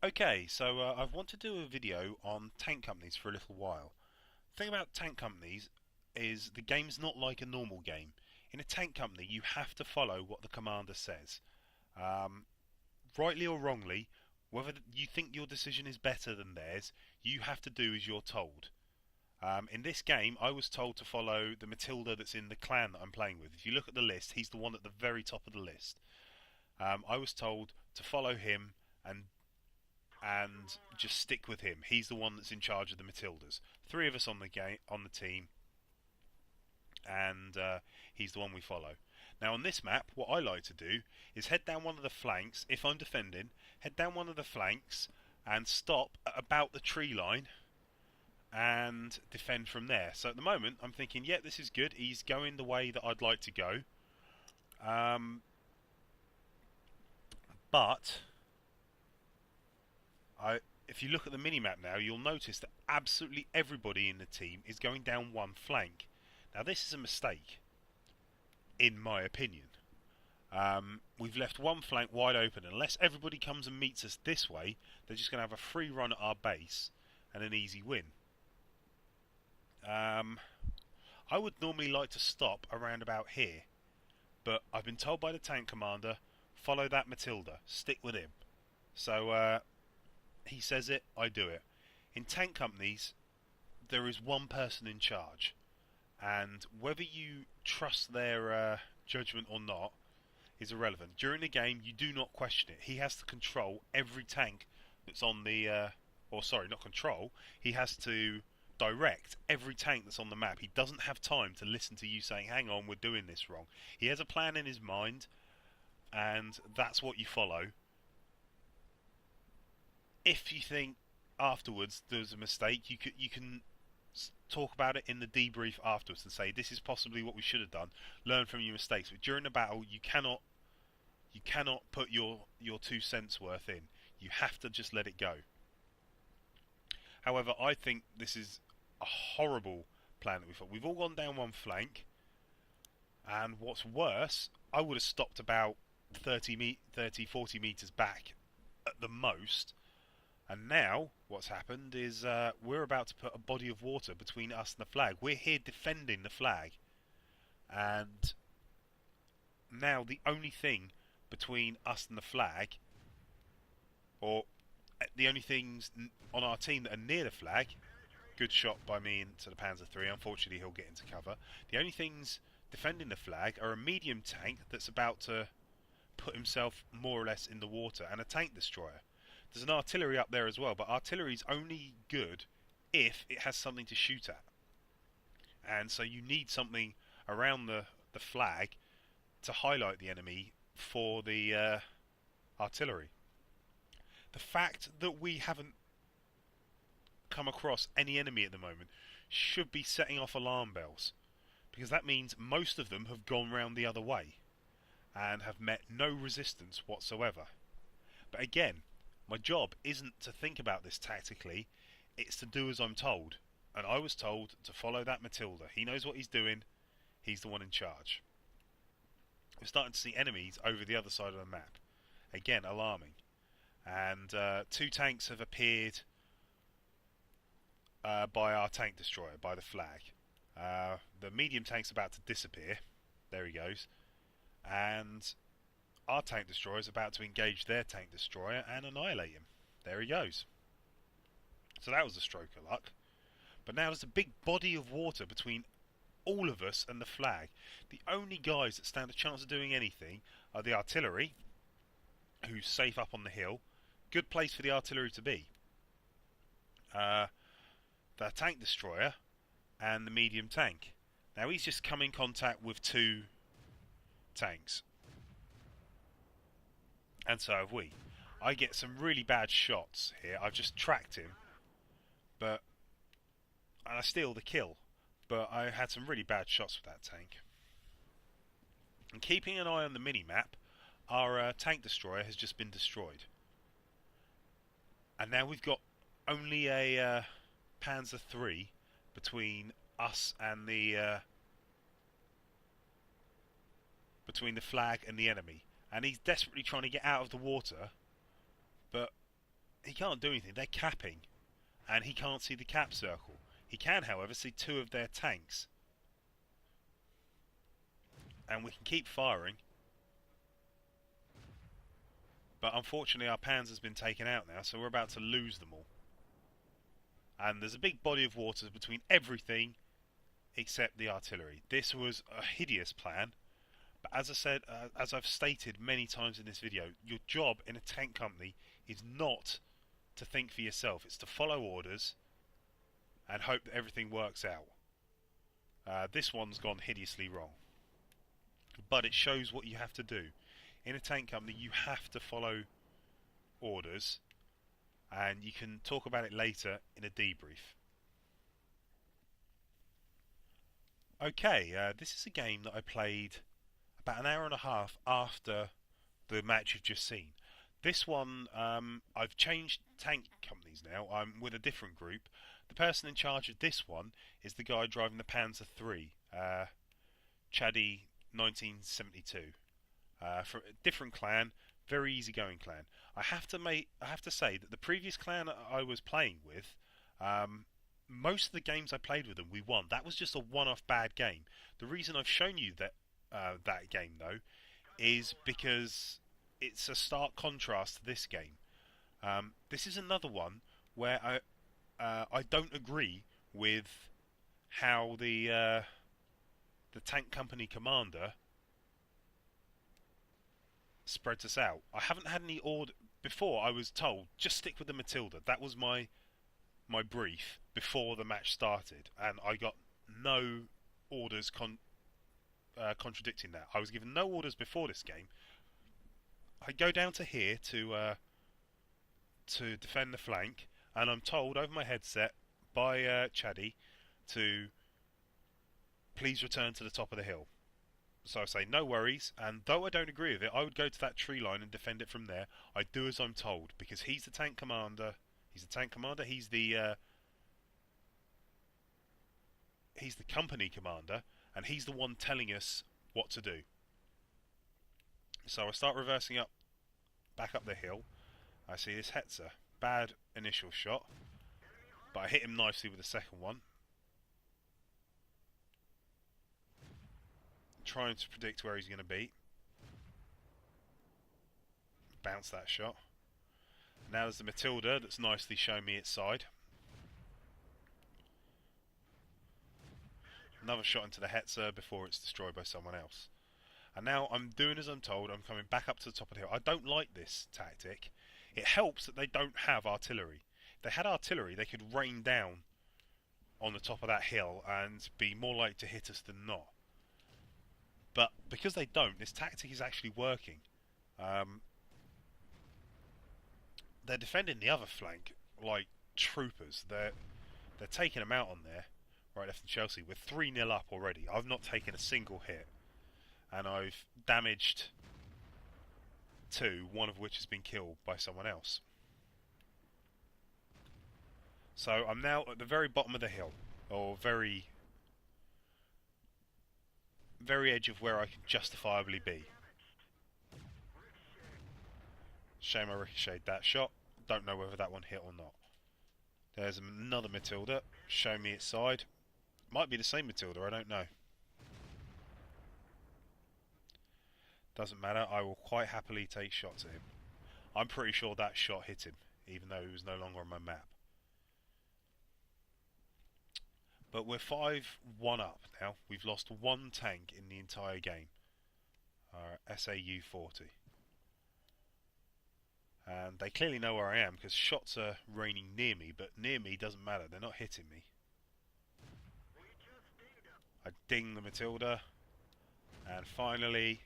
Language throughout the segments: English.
Okay, so I've wanted to do a video on tank companies for a little while. The thing about tank companies is the game's not like a normal game. In a tank company, you have to follow what the commander says. Um, Rightly or wrongly, whether you think your decision is better than theirs, you have to do as you're told. In this game, I was told to follow the Matilda that's in the clan that I'm playing with. If you look at the list, he's the one at the very top of the list. I was told to follow him and just stick with him. He's the one that's in charge of the Matildas. Three of us on the game on the team, and he's the one we follow. Now on this map, what I like to do is head down one of the flanks. If I'm defending, head down one of the flanks and stop at about the tree line and defend from there. So at the moment, I'm thinking, yeah, this is good. He's going the way that I'd like to go. But if you look at the minimap now, you'll notice that absolutely everybody in the team is going down one flank. Now, this is a mistake, in my opinion. We've left one flank wide open. Unless everybody comes and meets us this way, they're just going to have a free run at our base and an easy win. I would normally like to stop around about here, but I've been told by the tank commander, follow that Matilda, stick with him. So he says it, I do it. In tank companies, there is one person in charge, and whether you trust their judgment or not is irrelevant. During the game, you do not question it. He has to control every tank that's on the, or sorry, not control. He has to direct every tank that's on the map. He doesn't have time to listen to you saying, "Hang on, we're doing this wrong." He has a plan in his mind, and that's what you follow. If you think afterwards there's a mistake, you can talk about it in the debrief afterwards and say this is possibly what we should have done. Learn from your mistakes. But during the battle, you cannot put your 2 cents worth in. You have to just let it go. However, I think this is a horrible plan that we've got. We've all gone down one flank, and what's worse, I would have stopped about 40 meters back at the most. And now, what's happened is we're about to put a body of water between us and the flag. We're here defending the flag. And now the only thing between us and the flag, or the only things on our team that are near the flag, good shot by me into the Panzer III, unfortunately he'll get into cover. The only things defending the flag are a medium tank that's about to put himself more or less in the water, and a tank destroyer. There's an artillery up there as well, but artillery's only good if it has something to shoot at. And so you need something around the flag to highlight the enemy for the artillery. The fact that we haven't come across any enemy at the moment should be setting off alarm bells, because that means most of them have gone round the other way and have met no resistance whatsoever. But again, my job isn't to think about this tactically, it's to do as I'm told. And I was told to follow that Matilda. He knows what he's doing, he's the one in charge. We're starting to see enemies over the other side of the map. Again, alarming. And 2 tanks have appeared by our tank destroyer, by the flag. The medium tank's about to disappear. There he goes. And our tank destroyer is about to engage their tank destroyer and annihilate him. There he goes. So that was a stroke of luck. But now there's a big body of water between all of us and the flag. The only guys that stand a chance of doing anything are the artillery, who's safe up on the hill. Good place for the artillery to be. The tank destroyer and the medium tank. Now he's just come in contact with 2 tanks. And so have we. I get some really bad shots here. I've just tracked him, and I steal the kill. But I had some really bad shots with that tank. And keeping an eye on the mini-map, our tank destroyer has just been destroyed. And now we've got only a Panzer III between us and the flag and the enemy. And he's desperately trying to get out of the water, but he can't do anything. They're capping, and he can't see the cap circle. He can, however, see two of their tanks. And we can keep firing. But unfortunately our Panzer's been taken out now, so we're about to lose them all. And there's a big body of water between everything except the artillery. This was a hideous plan. But as I said, as I've stated many times in this video, your job in a tank company is not to think for yourself. It's to follow orders and hope that everything works out. This one's gone hideously wrong. But it shows what you have to do. In a tank company, you have to follow orders, and you can talk about it later in a debrief. Okay, this is a game that I played about an hour and a half after the match you've just seen. This one, I've changed tank companies now. I'm with a different group. The person in charge of this one is the guy driving the Panzer III, Chadi 1972. From a different clan, very easygoing clan. I have to say that the previous clan I was playing with, most of the games I played with them, we won. That was just a one-off bad game. The reason I've shown you that game though, is because it's a stark contrast to this game. This is another one where I don't agree with how the tank company commander spreads us out. I haven't had any order before. I was told just stick with the Matilda. That was my brief before the match started, and I got no orders contradicting that. I was given no orders before this game. I go down to here to defend the flank, and I'm told over my headset by Chadi to please return to the top of the hill. So I say no worries, and though I don't agree with it, I would go to that tree line and defend it from there. I do as I'm told, because he's the tank commander. He's the company commander, and he's the one telling us what to do. So I start reversing back up the hill. I see this Hetzer. Bad initial shot, but I hit him nicely with the second one. Trying to predict where he's going to be. Bounce that shot. Now there's the Matilda that's nicely shown me its side. Another shot into the Hetzer before it's destroyed by someone else. And now I'm doing as I'm told. I'm coming back up to the top of the hill. I don't like this tactic. It helps that they don't have artillery. If they had artillery, they could rain down on the top of that hill and be more likely to hit us than not. But because they don't, this tactic is actually working. They're defending the other flank like troopers. They're taking them out on there, right left and Chelsea. We're 3-0 up already. I've not taken a single hit, and I've damaged 2, one of which has been killed by someone else. So I'm now at the very bottom of the hill, or very edge of where I can justifiably be. Shame I ricocheted that shot. Don't know whether that one hit or not. There's another Matilda. Show me its side. Might be the same Matilda, I don't know. Doesn't matter, I will quite happily take shots at him. I'm pretty sure that shot hit him, even though he was no longer on my map. But we're 5-1 up now. We've lost 1 tank in the entire game. Our SAU-40. And they clearly know where I am, because shots are raining near me, but near me doesn't matter, they're not hitting me. I ding the Matilda, and finally,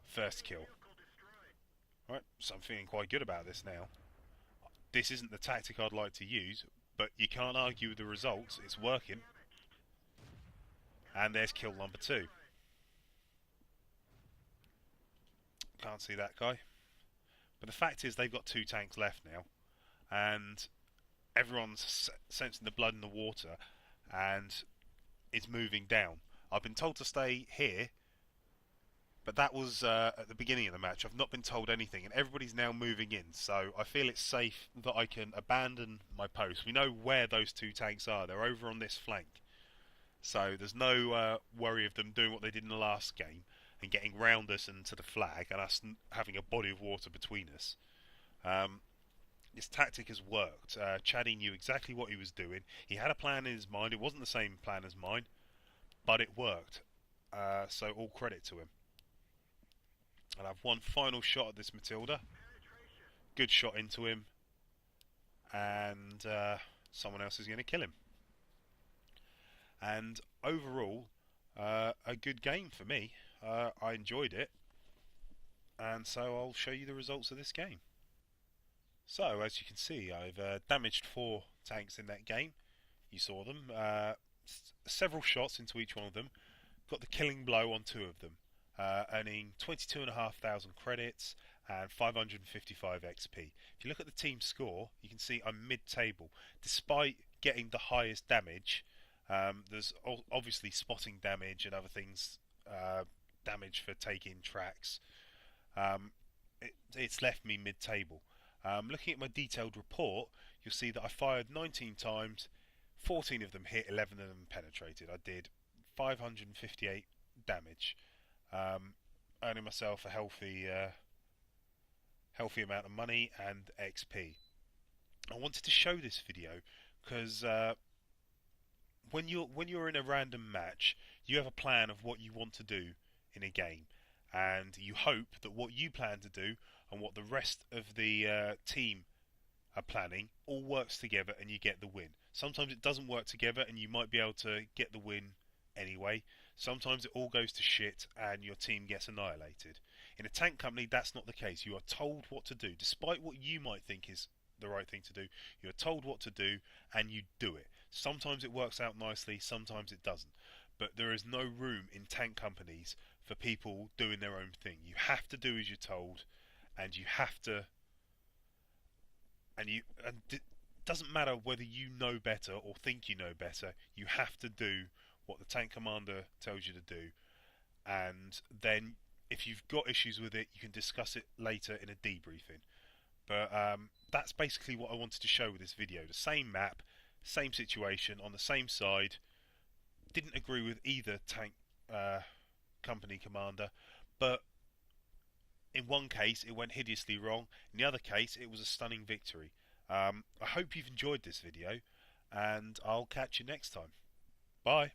first kill. Right, so I'm feeling quite good about this now. This isn't the tactic I'd like to use, but you can't argue with the results, it's working. And there's kill number 2. Can't see that guy. But the fact is they've got 2 tanks left now, and everyone's sensing the blood in the water, and it's moving down. I've been told to stay here But that was at the beginning of the match. I've not been told anything, and everybody's now moving in. So I feel it's safe that I can abandon my post. We know where those two tanks are. They're over on this flank. So there's no worry of them doing what they did in the last game and getting round us and to the flag and us having a body of water between us. Um, his tactic has worked. Chaddy knew exactly what he was doing. He had a plan in his mind. It wasn't the same plan as mine, but it worked. So all credit to him. And I've one final shot at this Matilda. Good shot into him, and someone else is going to kill him. And overall, a good game for me. I enjoyed it, and so I'll show you the results of this game. So, as you can see, I've damaged 4 tanks in that game. You saw them. Several shots into each one of them. Got the killing blow on 2 of them, earning 22,500 credits and 555 XP. If you look at the team score, you can see I'm mid-table. Despite getting the highest damage, there's obviously spotting damage and other things, damage for taking tracks. It's left me mid-table. Looking at my detailed report, you'll see that I fired 19 times, 14 of them hit, 11 of them penetrated. I did 558 damage, earning myself a healthy amount of money and XP. I wanted to show this video because when you're in a random match, you have a plan of what you want to do in a game, and you hope that what you plan to do and what the rest of the team are planning all works together and you get the win. Sometimes it doesn't work together and you might be able to get the win anyway. Sometimes it all goes to shit and your team gets annihilated. In a tank company, that's not the case. You are told what to do. Despite what you might think is the right thing to do, you are told what to do and you do it. Sometimes it works out nicely, sometimes it doesn't. But there is no room in tank companies for people doing their own thing. You have to do as you're told, and you have to, and it doesn't matter whether you know better or think you know better. You have to do what the tank commander tells you to do, and then if you've got issues with it, you can discuss it later in a debriefing. But that's basically what I wanted to show with this video. The same map, same situation, on the same side. Didn't agree with either tank company commander, but in one case it went hideously wrong, in the other case it was a stunning victory. I hope you've enjoyed this video, and I'll catch you next time. Bye.